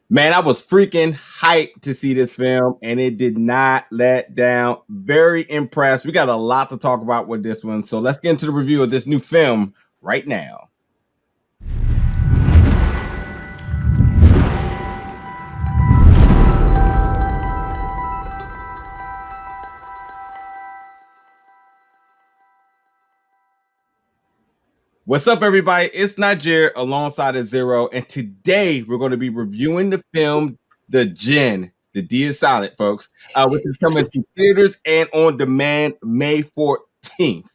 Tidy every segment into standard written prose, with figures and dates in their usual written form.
Man, I was freaking hyped to see this film, and it did not let down. Very impressed. We got a lot to talk about with this one, so let's get into the review of this new film right now. What's up, everybody? It's Najir alongside of Zero, and today we're going to be reviewing the film The Djinn. The D is silent, folks, which is coming to theaters and on demand May 14th.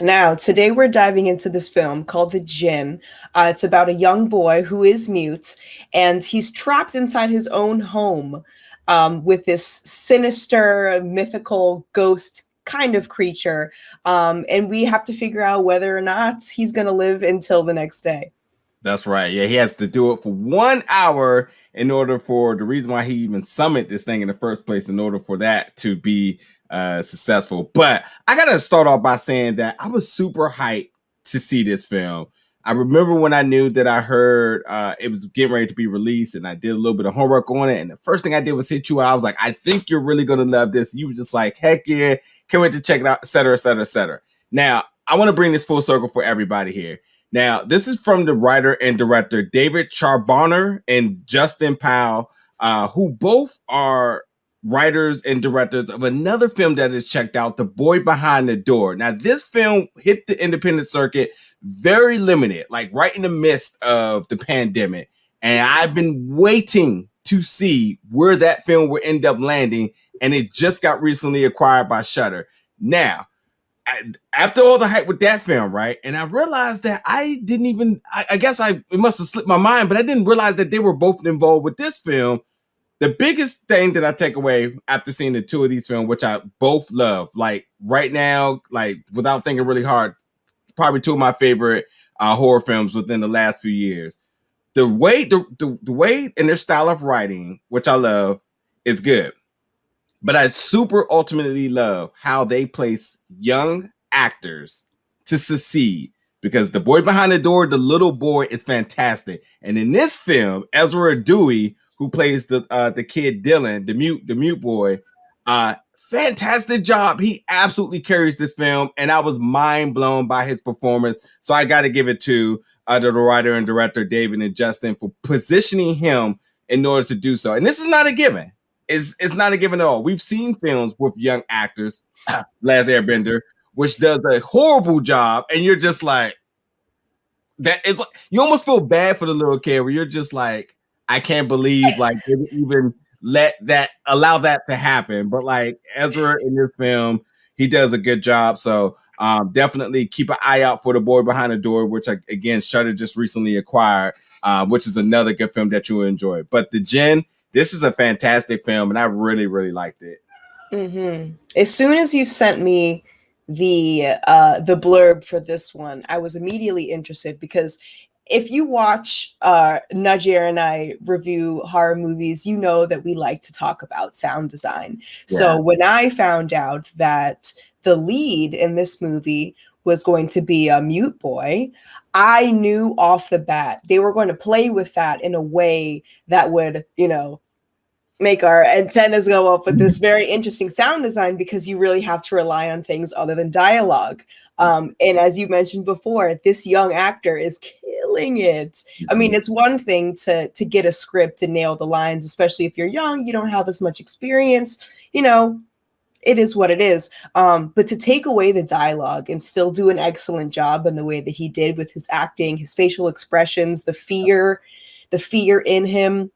Now, today we're diving into this film called The Djinn. It's about a young boy who is mute, and he's trapped inside his own home with this sinister, mythical ghost kind of creature. And we have to figure out whether or not he's going to live until the next day. That's right. Yeah, he has to do it for 1 hour in order for the reason why he even summoned this thing in the first place, in order for that to be successful. But I gotta start off by saying that I was super hyped to see this film. I remember when I knew that I heard it was getting ready to be released, and I did a little bit of homework on it. And the first thing I did was hit you. I was like, I think you're really gonna love this. You were just like, heck yeah, can't wait to check it out, et cetera, et cetera, et cetera. Now, I want to bring this full circle for everybody here. Now, this is from the writer and director David Charbonier and Justin Powell, who both are writers and directors of another film that is checked out, The Boy Behind the Door. Now, this film hit the independent circuit very limited, like right in the midst of the pandemic. And I've been waiting to see where that film will end up landing, and it just got recently acquired by Shudder. Now, after all the hype with that film, right? And I realized that I didn't even, I guess it must have slipped my mind, but I didn't realize that they were both involved with this film. The biggest thing that I take away after seeing the two of these films, which I both love, like right now, like without thinking really hard, probably two of my favorite horror films within the last few years. The way and their style of writing, which I love, is good. But I super ultimately love how they place young actors to succeed, because The Boy Behind the Door, the little boy, is fantastic. And in this film, Ezra Dewey, who plays the kid Dylan, the mute boy, fantastic job. He absolutely carries this film, and I was mind blown by his performance. So I got to give it to the writer and director David and Justin for positioning him in order to do so. And this is not a given. It's not a given at all. We've seen films with young actors, Last Airbender, which does a horrible job, and you're just like, that is, you almost feel bad for the little kid, where you're just like, I can't believe like they would even allow that to happen. But like Ezra in this film, he does a good job. So definitely keep an eye out for The Boy Behind the Door, which again Shudder just recently acquired, which is another good film that you will enjoy. But The Djinn, this is a fantastic film, and I really, really liked it. Mm-hmm. As soon as you sent me the blurb for this one, I was immediately interested, because if you watch Najir and I review horror movies, you know that we like to talk about sound design. Yeah. So when I found out that the lead in this movie was going to be a mute boy, I knew off the bat they were going to play with that in a way that would, make our antennas go up with this very interesting sound design, because you really have to rely on things other than dialogue. And as you mentioned before, this young actor is killing it. I mean, it's one thing to get a script and nail the lines, especially if you're young, you don't have as much experience, it is what it is. But to take away the dialogue and still do an excellent job in the way that he did with his acting, his facial expressions, the fear in him,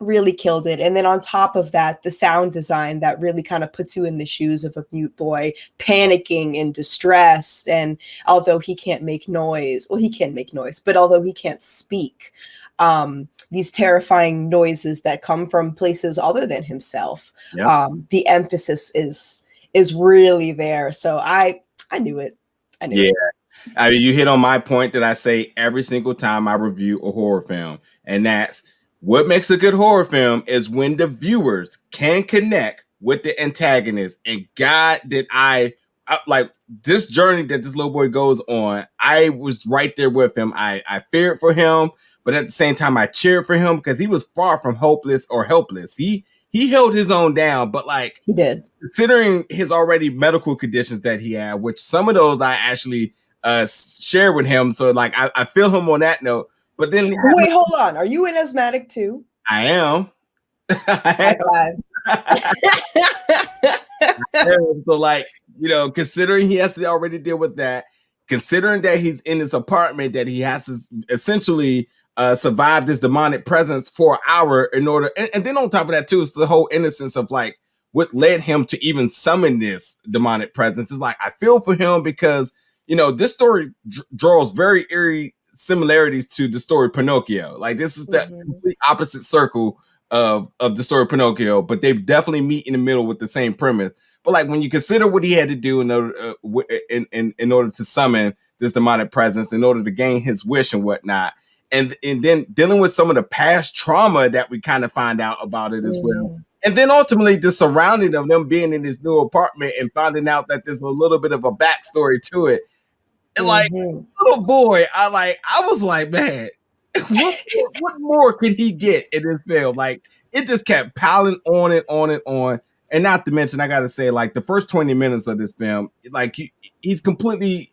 really killed it. And then on top of that, the sound design that really kind of puts you in the shoes of a mute boy, panicking and distressed. And although he can't make noise, well, he can make noise, but although he can't speak, these terrifying noises that come from places other than himself, the emphasis is really there. So I knew it. I knew it. I mean, you hit on my point that I say every single time I review a horror film, and that's what makes a good horror film is when the viewers can connect with the antagonist. And God, did I like this journey that this little boy goes on. I was right there with him. I feared for him, but at the same time, I cheered for him because he was far from hopeless or helpless. He held his own down, but like he did. Considering his already medical conditions that he had, which some of those I actually share with him, so like I feel him on that note. But then wait, hold on, are you an asthmatic too? I am. High five. So like, considering he has to already deal with that, considering that he's in this apartment that he has to essentially survive this demonic presence for an hour in order, and then on top of that too, it's the whole innocence of like what led him to even summon this demonic presence. Is like I feel for him because this story draws very eerie similarities to the story Pinocchio. Like this is the complete opposite circle of the story Pinocchio, but they definitely meet in the middle with the same premise. But like when you consider what he had to do in order to summon this demonic presence, in order to gain his wish and whatnot, and then dealing with some of the past trauma that we kind of find out about it as well. And then ultimately the surrounding of them being in this new apartment and finding out that there's a little bit of a backstory to it. And like little boy, I was like, man, what more could he get in this film? Like it just kept piling on and on and on. And not to mention, I gotta say, like the first 20 minutes of this film, like he's completely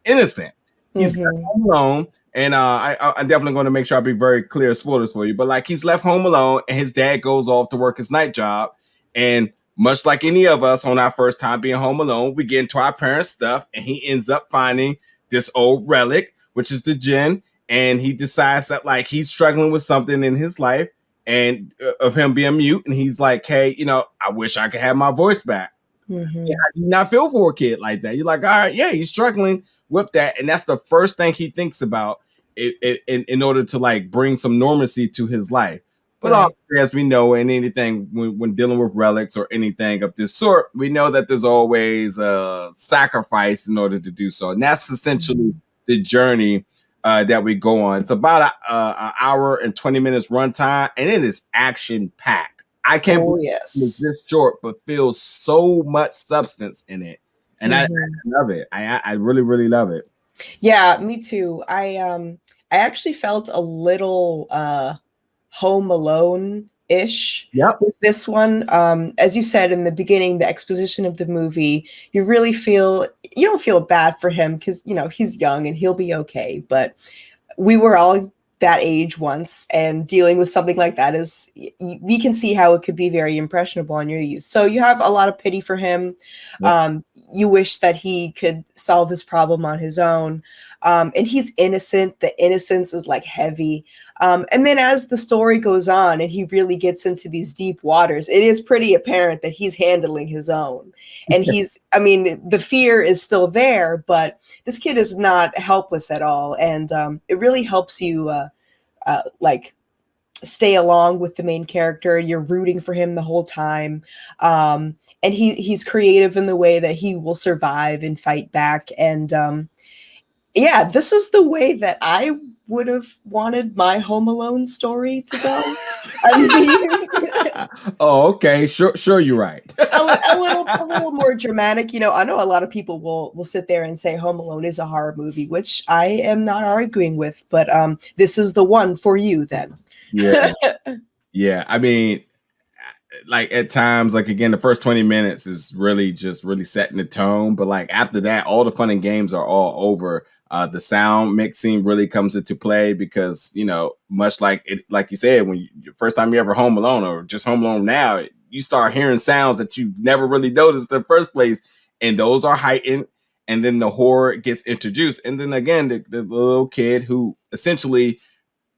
innocent. He's home alone, and I'm definitely going to make sure I be very clear spoilers for you. But like he's left home alone, and his dad goes off to work his night job, and much like any of us on our first time being home alone, we get into our parents' stuff, and he ends up finding this old relic, which is the Djinn, and he decides that like he's struggling with something in his life. And of him being mute, and he's like, hey, I wish I could have my voice back. Yeah, I do not feel for a kid like that. You're like, all right, yeah, he's struggling with that, and that's the first thing he thinks about in order to like bring some normalcy to his life. But obviously, as we know, in anything when dealing with relics or anything of this sort, we know that there's always a sacrifice in order to do so, and that's essentially the journey that we go on. It's about an hour and 20 minutes runtime, and it is action packed. I can't believe it's this short, but feels so much substance in it, and I love it. I really, really love it. Yeah, me too. I actually felt a little Home Alone-ish with this one. As you said in the beginning, the exposition of the movie, you don't feel bad for him because he's young and he'll be okay. But we were all that age once, and dealing with something like that we can see how it could be very impressionable on your youth. So you have a lot of pity for him. You wish that he could solve this problem on his own. And he's innocent. The innocence is like heavy. And then as the story goes on and he really gets into these deep waters, it is pretty apparent that he's handling his own. And the fear is still there, but this kid is not helpless at all. And it really helps you like stay along with the main character. You're rooting for him the whole time. And he's creative in the way that he will survive and fight back. And yeah, this is the way that I would have wanted my Home Alone story to go. Oh, okay, sure, you're right. a little more dramatic. I know a lot of people will sit there and say Home Alone is a horror movie, which I am not arguing with. But this is the one for you, then. Yeah. I mean, like at times, like again, the first 20 minutes is really just really setting the tone. But like after that, all the fun and games are all over. The sound mixing really comes into play because, much like you said, when first time you ever home alone or just home alone now, you start hearing sounds that you never really noticed in the first place. And those are heightened. And then the horror gets introduced. And then again, the little kid who essentially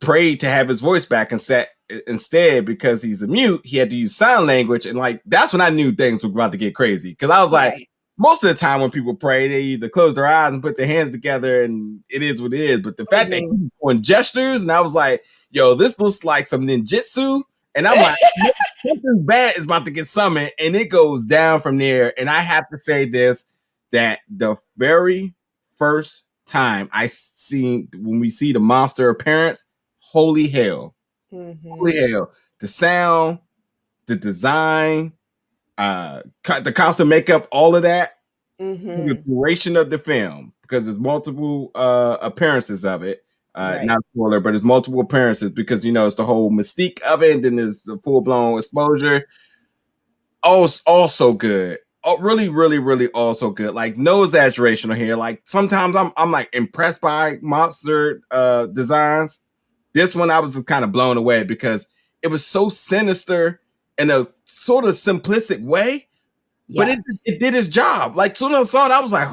prayed to have his voice back and instead, because he's a mute, he had to use sign language. And like, that's when I knew things were about to get crazy. Cause I was like, most of the time when people pray, they either close their eyes and put their hands together and it is what it is. But the fact that he's doing gestures, and I was like, yo, this looks like some ninjutsu. And I'm like, something bad is about to get summoned. And it goes down from there. And I have to say this, that the very first time when we see the monster appearance, holy hell. Holy hell. The sound, the design, the costume makeup, all of that, the duration of the film, because there's multiple appearances of it. Right. Not a spoiler, but there's multiple appearances because it's the whole mystique of it, and then there's the full blown exposure. Oh, it's also good. Oh, really, really, really also good. Like no exaggeration here. Like sometimes I'm like impressed by monster designs. This one I was just kind of blown away because it was so sinister in a sort of simplistic way, but Yeah. it did its job. Like soon as I saw it, I was like,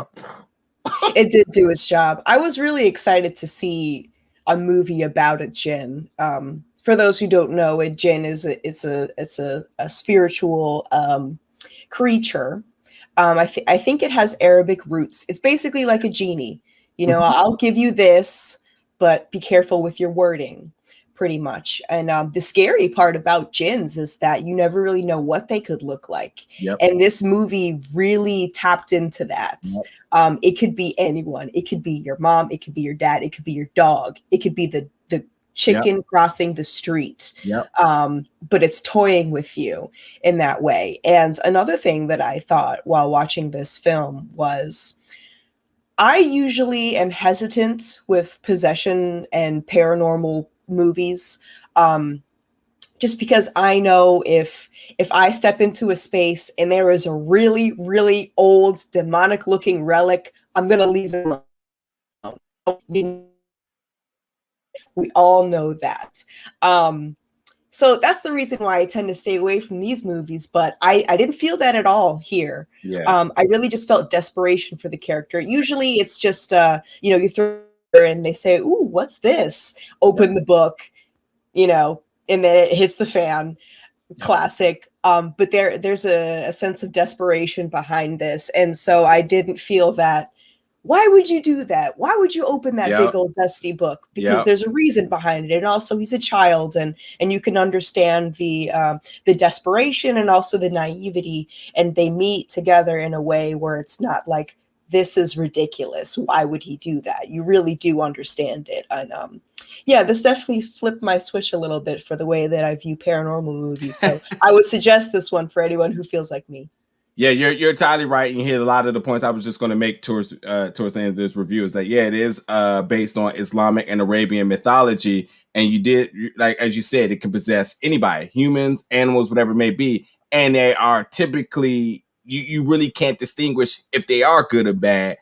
It did do its job. I was really excited to see a movie about a djinn. For those who don't know, a djinn is a spiritual creature. I think it has Arabic roots. It's basically like a genie. I'll give you this, but be careful with your wording, pretty much. And the scary part about jinns is that you never really know what they could look like. yep, And this movie really tapped into that. yep, It could be anyone. It could be your mom. It could be your dad. It could be your dog. It could be the chicken crossing the street. yep. But it's toying with you in that way. And another thing that I thought while watching this film was I usually am hesitant with possession and paranormal movies. Just because I know if I step into a space and there is a really, really old demonic looking relic, I'm gonna leave it alone. We all know that. So that's the reason why I tend to stay away from these movies, but I didn't feel that at all here. Yeah. I really just felt desperation for the character. Usually it's just, you throw and they say, ooh, what's this? Open the book, and then it hits the fan. Classic. But there's a sense of desperation behind this. And so I didn't feel that. Why would you do that? Why would you open that big old dusty book? Because there's a reason behind it. And also he's a child and you can understand the desperation and also the naivety, and they meet together in a way where it's not like, this is ridiculous. Why would he do that? You really do understand it. And this definitely flipped my switch a little bit for the way that I view paranormal movies. So I would suggest this one for anyone who feels like me. Yeah, you're entirely right. And you hit a lot of the points I was just going to make towards the end of this review. Is that it is based on Islamic and Arabian mythology, and you did, like as you said, it can possess anybody, humans, animals, whatever it may be, and they are typically you really can't distinguish if they are good or bad,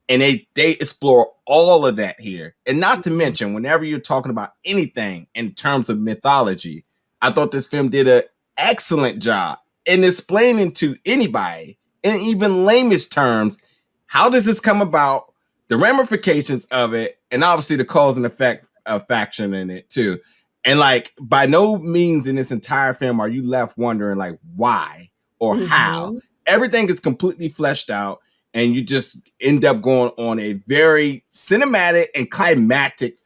and they explore all of that here. And not to mention, whenever you're talking about anything in terms of mythology, I thought this film did an excellent job in explaining to anybody, in even lamest terms, how does this come about, the ramifications of it, and obviously the cause and effect of faction in it too. And like, by no means in this entire film are you left wondering like why or how. Everything is completely fleshed out, and you just end up going on a very cinematic and climactic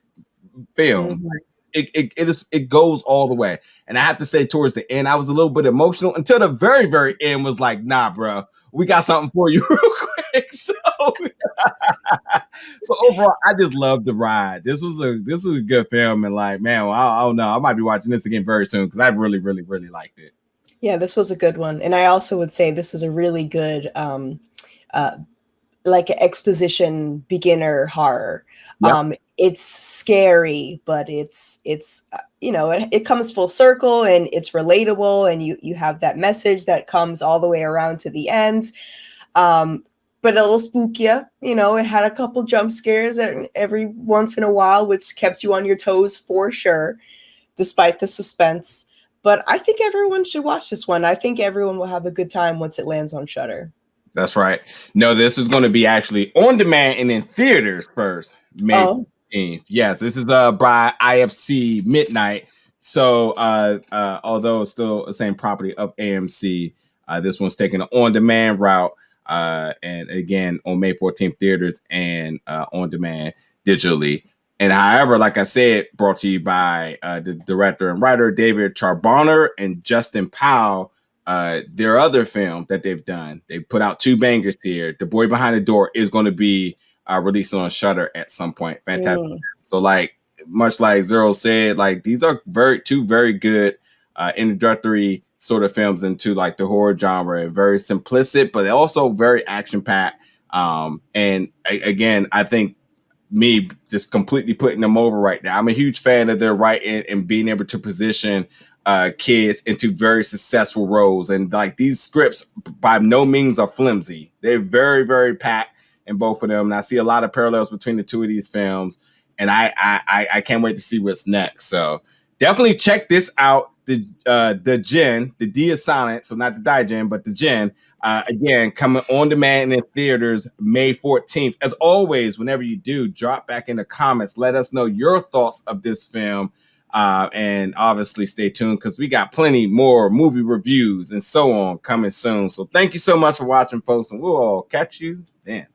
film. It goes all the way. And I have to say, towards the end, I was a little bit emotional until the very, very end was like, nah, bro, we got something for you real quick. So overall, I just loved the ride. This was a good film, and like, man, I don't know, I might be watching this again very soon because I really, really, really liked it. Yeah, this was a good one. And I also would say this is a really good like exposition beginner horror. It's scary, but it's it comes full circle and it's relatable, and you have that message that comes all the way around to the end. But a little spookier, it had a couple jump scares every once in a while, which kept you on your toes for sure, despite the suspense. But I think everyone should watch this one. I think everyone will have a good time once it lands on Shudder. That's right. No, this is going to be actually on demand and in theaters first, May 15th. Yes, this is by IFC Midnight. So although it's still the same property of AMC, this one's taking an on-demand route. And again, on May 14th, theaters and on demand digitally. And however, like I said, brought to you by the director and writer David Charbonier and Justin Powell. Their other film that they've done, they put out 2 bangers here. The Boy Behind the Door is going to be released on Shudder at some point. Fantastic. So like, much like Zero said, like these are two very good introductory sort of films into like the horror genre. Very simplistic, but also very action packed. And again, I think me just completely putting them over right now. I'm a huge fan of their writing and being able to position kids into very successful roles. And like these scripts by no means are flimsy. They're very, very packed in both of them. And I see a lot of parallels between the two of these films. And I can't wait to see what's next. So definitely check this out. The Djinn, the D is silent, so not the Djinn, but the Djinn. Again, coming on demand in theaters May 14th. As always, whenever you do, drop back in the comments. Let us know your thoughts of this film. And obviously stay tuned because we got plenty more movie reviews and so on coming soon. So thank you so much for watching, folks, and we'll all catch you then.